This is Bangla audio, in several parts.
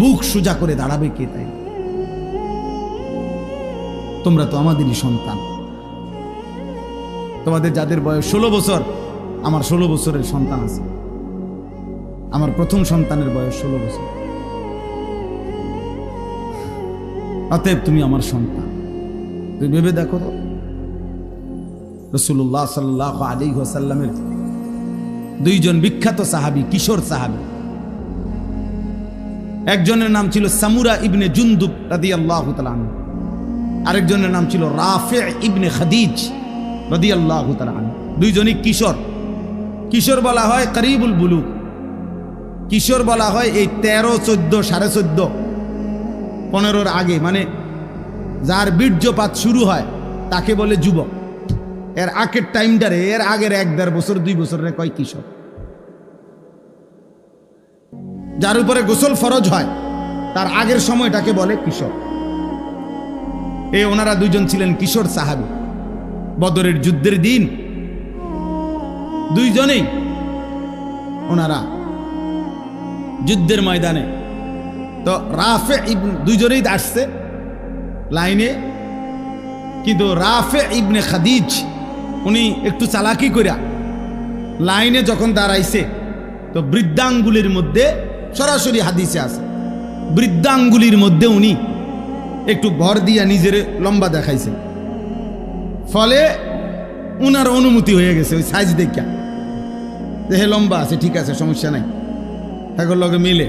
বুক সোজা করে দাঁড়াবে কে? তাই তোমরা তো আমাদেরই সন্তান। তোমাদের যাদের বয়স 16 বছর, আমার 16 বছরের সন্তান আছে। আমার প্রথম সন্তানের বয়স 16 বছর। অতএব তুমি আমার সন্তান। তুমি ভেবে দেখো তো, রাসূলুল্লাহ সাল্লাল্লাহু আলাইহি ওয়াসাল্লামের দুইজন বিখ্যাত সাহাবী, কিশোর সাহাবী, একজনের নাম ছিল সামুরা ইবনে জুনদুব রাদিয়াল্লাহু তাআলা আনহু, আরেকজনের নাম ছিল রাফি' ইবনে খাদিজ রাদিয়াল্লাহু তাআলা আনহু। দুইজনই কিশোর। কিশোর বলা হয় করিবুল বুলুগ। কিশোর বলা হয় এই 13, 14, 14.5, 15-র আগে, মানে যার বীর্যপাত শুরু হয় তাকে বলে যুবক। এর আগের টাইমটারে, এর আগের 1-1.5 বছর 2 বছরের কয় কিশোর। যার উপরে গোসল ফরজ হয় তার আগের সময়টাকে বলে কিশোর। ওনারা দুইজন ছিলেন কিশোর সাহাবী। বদরের যুদ্ধের দিন দুইজনেই ওনারা যুদ্ধের ময়দানে, তো রাফে দুইজনেই আসছে লাইনে, কিন্তু রাফে ইবনে খাদিজ উনি একটু চালাকি কইরা লাইনে যখন দাঁড়াইছে, তো বৃদ্ধাঙ্গুলির মধ্যে, সরাসরি হাদিসে আছে, বৃদ্ধাঙ্গুলির মধ্যে উনি একটু ভর দিয়া নিজের লম্বা দেখাইছে। ফলে উনার অনুমতি হয়ে গেছে ওই সাইজ দেখা, হে লম্বা আছে, ঠিক আছে, সমস্যা নাই, এখন লগে মিলে।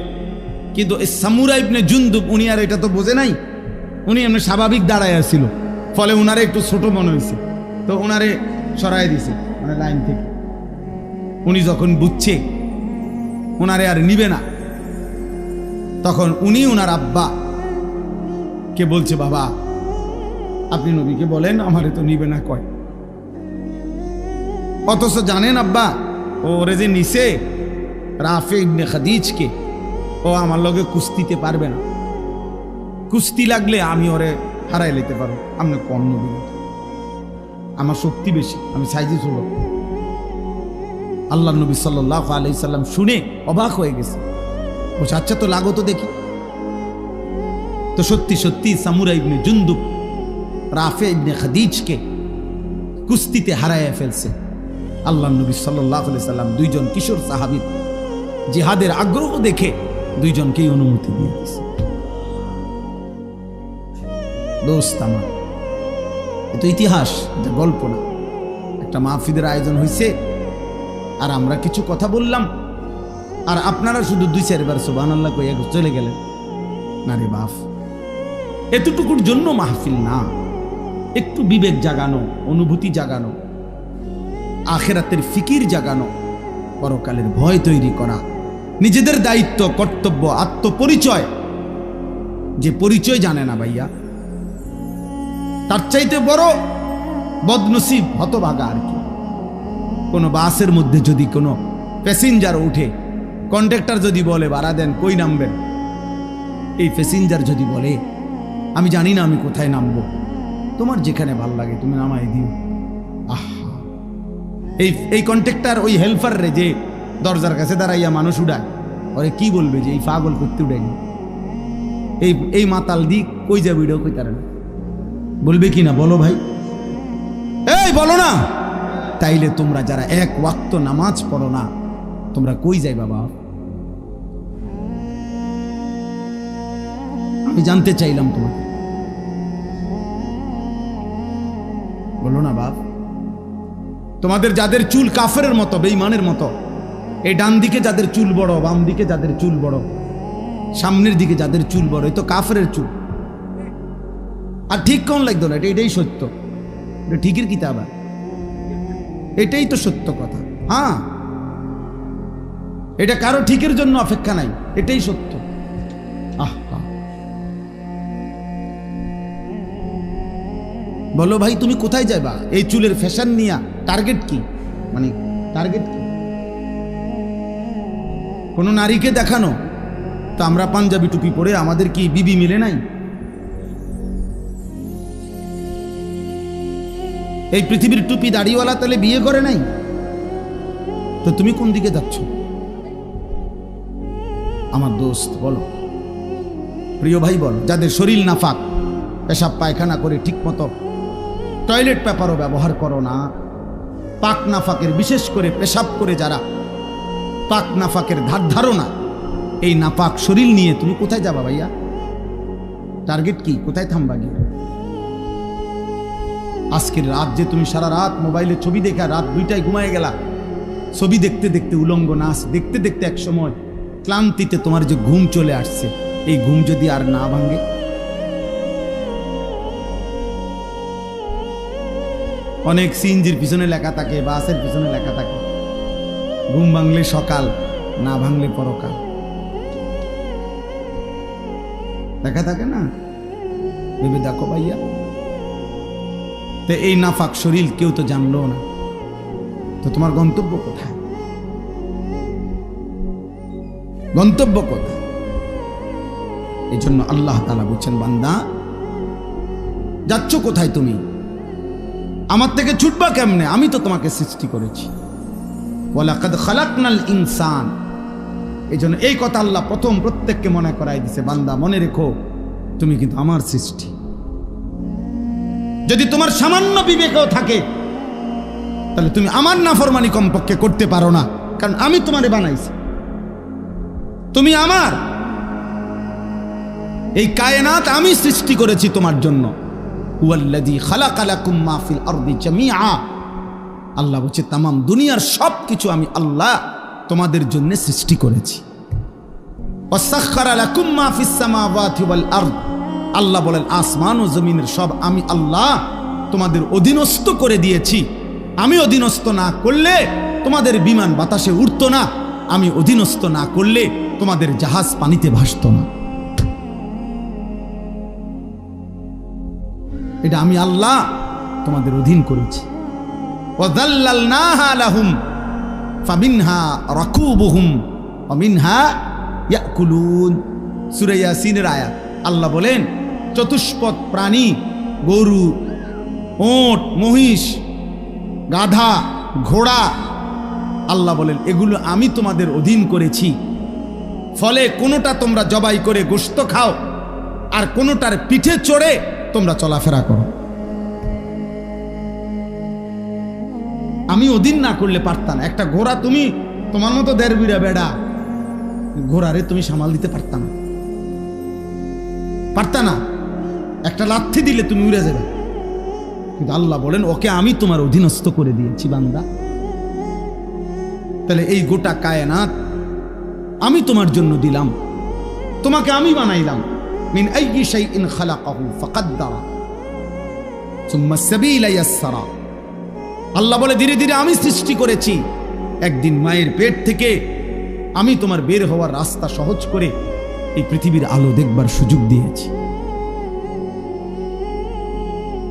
কিন্তু এই সামুরা ইবনে জুনদুব উনি আর এটা তো বোঝে নাই, উনি এমনি স্বাভাবিক দাঁড়ায় আসছিল। ফলে উনারে একটু ছোট মনে হয়েছে, তো উনারে সরাই দিছে মানে লাইন থেকে। উনি যখন বুঝছে উনারে আর নিবে না, তখন উনি উনার আব্বা কে বলছে, বাবা আপনি নবীকে বলেন আমারে তো নিবে না কয়। অথচ জানেন আব্বা, ওরে যে নিছে রাফে ইবনে খাদিজকে, ও আমার লগে কুস্তিতে পারবে না। কুস্তি লাগলে আমি ওরে হারাই নিতে পারবো, আপনি কম নবী, আমার শক্তি বেশি, আমি সাইজে ছোট। আল্লাহ নবী সাল্লাল্লাহু আলাইহি সাল্লাম শুনে অবাক হয়ে গেছে, বলছে আচ্ছা তো লাগো তো দেখি। তো সত্যি সত্যি সামুরা ইবনে জুনদুব রাফে ইবনে খাদিজকে কুস্তিতে হারাইয়া ফেলছে। আল্লাহ নবী সাল্লাল্লাহু আলাইহি সাল্লাম দুইজন কিশোর সাহাবীর জিহাদের আগ্রহ দেখে দুইজনকেই অনুমতি দিয়ে দিয়েছে। দোস্ত আমার, এতো ইতিহাস, এটা গল্প না। একটা মাহফিলের আয়োজন হয়েছে আর আমরা কিছু কথা বললাম, আর আপনারা শুধু 2-4 বার সুবহানাল্লাহ কইয়া চলে গেলেন। না রে বাপ, এতটুকুর জন্য মাহফিল না। একটু বিবেক জাগানো, অনুভূতি জাগানো, আখিরাতের ফিকির জাগানো, পরকালের ভয় তৈরি করা, নিজেদের দায়িত্ব, কর্তব্য, আত্মপরিচয়। যে পরিচয় জানে না ভাইয়া, তার চাইতে বড় বদনসিব, হতভাগা আর কি। কোনো বাসের মধ্যে যদি কোনো প্যাসেঞ্জার উঠে, কন্ডাক্টর যদি বলে ভাড়া দেন, কই নামবেন, এই প্যাসেঞ্জার যদি বলে আমি জানি না আমি কোথায় নামবো, তোমার যেখানে ভাল লাগে তুমি নামাই দিও। আহা, এই কন্ট্রাক্টর ওই হেল্পার রে যে দরজার কাছে দাঁড়াইয়া মানুষ উড়ায়, ওরে কি বলবে যে এই পাগল করতে উড়াইনি, এই মাতাল দি কই যাবে, এটাও কই তারা না বলবে কি না? বলো ভাই, এই বলো না। তাইলে তোমরা যারা 1 ওয়াক্ত নামাজ পড়ো না, তোমরা কই যাই বাবা? আমি জানতে চাইলাম তোমাকে, বলো না বাপ। তোমাদের যাদের চুল কাফেরের মতো, বেঈমানের মতো, এই ডান দিকে যাদের চুল বড়, বাম দিকে যাদের চুল বড়, সামনের দিকে যাদের চুল বড়, এই তো কাফেরের চুল। আর ঠিক কোন লাগতো না, এটাই সত্য, এটা ঠিকের কিতাব, এটাই তো সত্য কথা। হ্যাঁ, এটা কারো ঠিকের জন্য অপেক্ষা নাই, এটাই সত্য। বলো ভাই, তুমি কোথায় যাবা এই চুলের ফ্যাশন নিয়া? টার্গেট কি? মানে টার্গেট কি? কোন নারীকে দেখানো? তো আমরা পাঞ্জাবি টুপি পরে, আমাদের কি বিবি মিলে নাই? এই পৃথিবীর টুপি দাড়িওয়ালা তাহলে বিয়ে করে নাই? তো তুমি কোন দিকে যাচ্ছ আমার দোস্ত? বলো, প্রিয় ভাই বল, যাদের শরীর নাফাক, পেশাব পায়খানা করে ঠিকমতো টয়লেট পেপারও ব্যবহার করো না, পাক নাফাকের বিশেষ করে পেশাব করে যারা পাক নাফাকের ধার ধারো না, এই নাপাক শরীর নিয়ে তুমি কোথায় যাবা ভাইয়া? টার্গেট কি? কোথায় থামবা গিয়ে? আজকের রাত যে তুমি সারা রাত মোবাইলে ছবি দেখা রাত 2টায় ঘুমায় গেলা, ছবি দেখতে দেখতে, উলঙ্গ নাচ দেখতে দেখতে এক সময় ক্লান্তিতে তোমার যে ঘুম চলে আসছে, এই ঘুম যদি আর না ভাঙে, অনেক সিএনজির পিছনে লেখা থাকে, বাসের পিছনে লেখা থাকে, ঘুম ভাঙলে সকাল, না ভাঙলে পরকাল, লেখা থাকে না? ভেবে দেখো ভাইয়া। তো এই নাফাক শরীর কেউ তো জানলো না, তো তোমার গন্তব্য কোথায়? গন্তব্য কোথায়? এই জন্য আল্লাহ তাআলা বলছেন, বান্দা যাচ্ছ কোথায় তুমি? আমার থেকে ছুটবা কেমনে? আমি তো তোমাকে সৃষ্টি করেছি। ওয়ালাকাদ খালাকনাল ইনসান। এই জন্য এই কথা আল্লাহ প্রথম প্রত্যেককে মনে করাই দিছে, বান্দা মনে রেখো তুমি কিন্তু আমার সৃষ্টি। যদি তোমার সামান্য বিবেকও থাকে তাহলে তুমি আমার নাফরমানি কমপক্ষে করতে পারো না, কারণ আমি তোমারে বানাইছি, তুমি আমার। এই কায়নাত আমি সৃষ্টি করেছি তোমার জন্য। হুয়াল্লাযী খালাকা লাকুম মা ফিল আরদি জামিআ। আল্লাহ বলছে তামাম দুনিয়ার সব কিছু আমি আল্লাহ তোমাদের জন্য সৃষ্টি করেছি। ওয়াসাখখারা লাকুম মা ফিস সামাওয়াতি ওয়াল আরদ। আল্লাহ বলেন আসমান ও জমিনের সব আমি আল্লাহ তোমাদের অধীনস্থ করে দিয়েছি। আমি অধীনস্থ না করলে তোমাদের বিমান বাতাসে উড়তো না, আমি অধীনস্থ না করলে তোমাদের জাহাজ পানিতে ভাসতো না। এটা আমি আল্লাহ তোমাদের অধীন করেছি। ওয়াযাল্লালনাহা লাহুম ফামিনহা রাকুবুহুম ওয়া মিনহা ইয়াকুলুন। সূরা ইয়াসিনের আয়াত। আল্লাহ বলেন চতুষ্পদ প্রাণী, গরু, ওট, মহিষ, গাধা, ঘোড়া, আল্লাহ বলেন এগুলো আমি তোমাদের অধীন করেছি। ফলে কোনোটা তোমরা জবাই করে গোশত খাও, আর কোনোটার পিঠে চড়ে তোমরা চলাফেরা করো। আমি অধীন না করলে পারতাম না। একটা ঘোড়া তুমি তোমার মতো দেড় বিড়া বেড়া ঘোড়ারে তুমি সামাল দিতে পারতা না, পারতা না। একটা লাথি দিলে তুমি উড়ে যাবে। কিন্তু আল্লাহ বলেন ওকে আমি তোমার অধীনস্থ করে দিয়েছি বান্দা। তাহলে এই গোটা কায়নাত আমি তোমার জন্য দিলাম, তোমাকে আমি বানাইলাম। মিন আইয়ি শাইইন খালাকাহু ফাকাদ্দারা সুম্মা সাবিলা ইয়াসসারা। আল্লাহ বলে ধীরে ধীরে আমি সৃষ্টি করেছি। একদিন মায়ের পেট থেকে আমি তোমার বের হওয়ার রাস্তা সহজ করে এই পৃথিবীর আলো দেখবার সুযোগ দিয়েছি।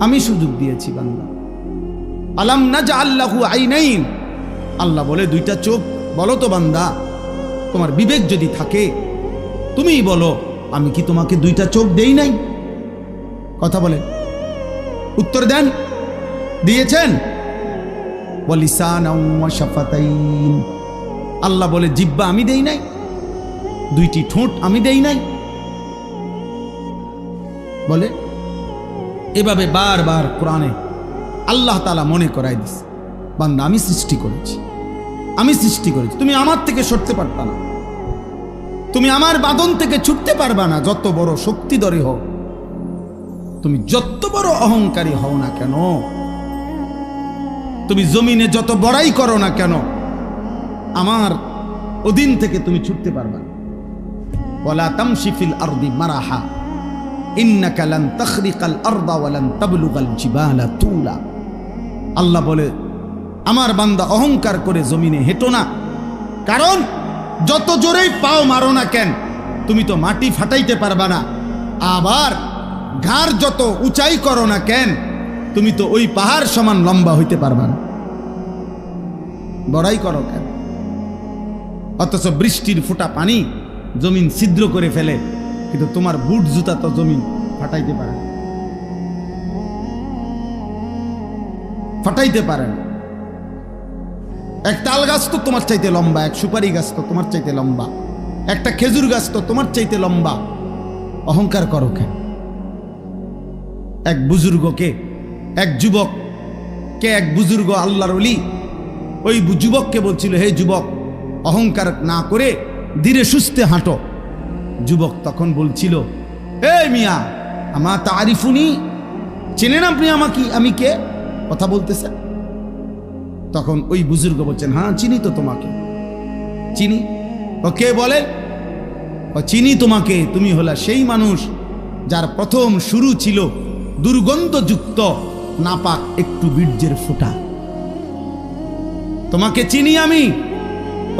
আমি সুযোগ দিয়েছি বান্দা। আলাম নাজআল লাহু আইনাইন। আল্লাহ বলে দুইটা চোখ। বলো তো বান্দা, তোমার বিবেক যদি থাকে তুমিই বলো আমি কি তোমাকে দুইটা চোখ দেই নাই? কথা বলেন, উত্তর দেন। দিয়েছেন? ওয়া লিসানাও ওয়া শাফাতাইন। আল্লাহ বলে জিহ্বা আমি দেই নাই? দুইটি ঠোঁট আমি দেই নাই? বলে এভাবে বারবার কোরআনে আল্লাহ তাআলা মনে করাই দিছে, বান্দা আমি সৃষ্টি করেছি, আমি সৃষ্টি করেছি। তুমি আমার থেকে সরতে পারবা না, তুমি আমার বাঁধন থেকে ছুটতে পারবা না। যত বড় শক্তিধরী হও, তুমি যত বড় অহংকারী হও না কেন, তুমি জমিনে যত বড়াই করো না কেন, আমার অধীন থেকে তুমি ছুটতে পারবা না। ওয়ালা তামশি ফিল আরদি মারাহা ইন্নাকা লান তাখরিকাল আরদা ওয়া লান তাবলুগাল জিবালা তুলা। আল্লাহ বলে আমার বান্দা অহংকার করে জমিনে হেঁটো না, কারণ যত জোরেই পাও মারো না কেন তুমি তো মাটি ফাটাইতে পারবা না। আবার ঘাড় যত উঁচাই করো না কেন তুমি তো ওই পাহাড় সমান লম্বা হইতে পারবা না। বড়াই করো কেন? অথচ বৃষ্টির ফোঁটা পানি জমিন ছিদ্র করে ফেলে, কিন্তু তোমার বুট জুতা তো জমিন ফাটাইতে পারে না, ফাটাইতে পারে না। এক তাল গাছ তো তোমার চাইতে লম্বা, এক সুপারি গাছ তো তোমার চাইতে লম্বা, একটা খেজুর গাছ তো তোমার চাইতে লম্বা, অহংকার করো কেন? এক বুজুর্গকে, এক যুবককে, এক বুজুর্গ আল্লাহর ওলি ওই যুবককে বলছিল, হে যুবক, অহংকার না করে ধীরে সুস্থে হাঁটো। যুবক তখন বলছিল, হে মিয়া, আমা তারিফুনি, চেনেন আপনি আমাকে, আমি কে? কথা বলতেছেন। তখন ওই বুজুর্গ বলছেন, হ্যাঁ চিনি তো তোমাকে, চিনি। ও কে বলে? ও চিনি তোমাকে, তুমি হলা সেই মানুষ যার প্রথম শুরু ছিল দুর্গন্ধযুক্ত নাপাক একটু বীর্যের ফোঁটা। তোমাকে চিনি আমি।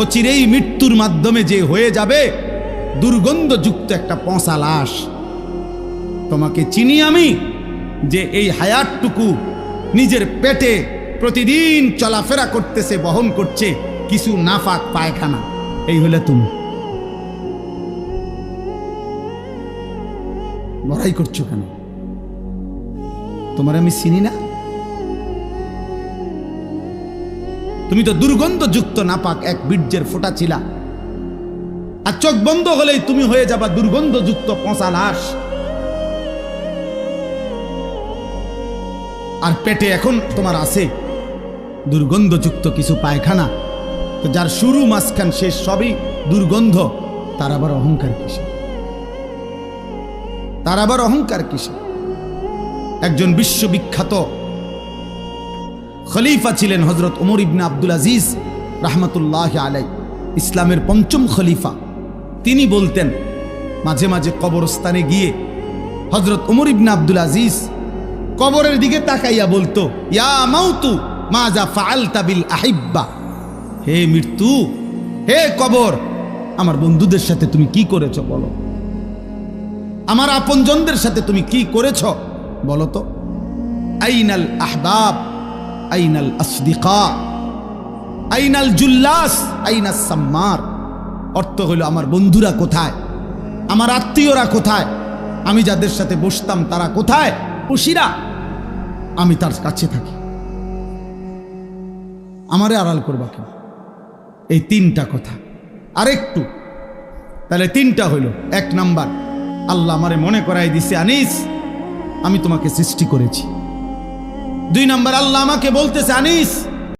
ও চিরেই মৃত্যুর মাধ্যমে যে হয়ে যাবে দুর্গন্ধযুক্ত একটা পচা লাশ। তোমাকে চিনি আমি, যে এই হায়াতটুকু নিজের পেটে প্রতিদিন চলাফেরা করতেছে, বহন করছে কিছু নাফাক পায়খানা। এই হলে তুমি। বড়াই করছো কেন? তোমার আমি চিনি না? তুমি তো দুর্গন্ধযুক্ত নাপাক এক বীর্যের ফোঁটা ছিলা, আর চোখ বন্ধ হলেই তুমি হয়ে যাবা দুর্গন্ধযুক্ত পচা লাশ। আর পেটে এখন তোমার আছে দুর্গন্ধযুক্ত কিছু পায়খানা। তো যার শুরু মাঝখান শেষ সবই দুর্গন্ধ, তার আবার অহংকার কিসে? তার আবার অহংকার কিসে? একজন বিশ্ববিখ্যাত খলিফা ছিলেন হযরত ওমর ইবনে আব্দুল আজিজ রাহমাতুল্লাহি আলাইহি, ইসলামের পঞ্চম খলিফা। তিনি বলতেন, মাঝে মাঝে কবরস্থানে গিয়ে হযরত ওমর ইবনে আব্দুল আজিজ কবরের দিকে তাকাইয়া বলতো, ইয়া মাউতু মাজা ফাআলতা বিল আহিব্বা, হে মৃত্যু, হে কবর, আমার বন্ধুদের সাথে তুমি কি করেছো বলো? আমার আপনজনদের সাথে তুমি কি করেছো বলো তো? আইনাল আহবাব, আইনাল আসদিকা, আইনাল জুল্লাস, আইনাস সাম্মার। অর্থ হলো, আমার বন্ধুরা কোথায়, আমার আত্মীয়রা কোথায়, আমি যাদের সাথে বসতাম তারা কোথায়? খুশিরা, আমি তার কাছে থাকি, আমারে আড়াল করবা কেন? এই তিনটা কথা। আরেকটু, তাহলে তিনটা হইল। এক নাম্বার, আল্লাহ আমারে মনে করাই দিছে, আনিস আমি তোমাকে সৃষ্টি করেছি। দুই নাম্বার, আল্লাহ আমাকে বলতেছে, আনিস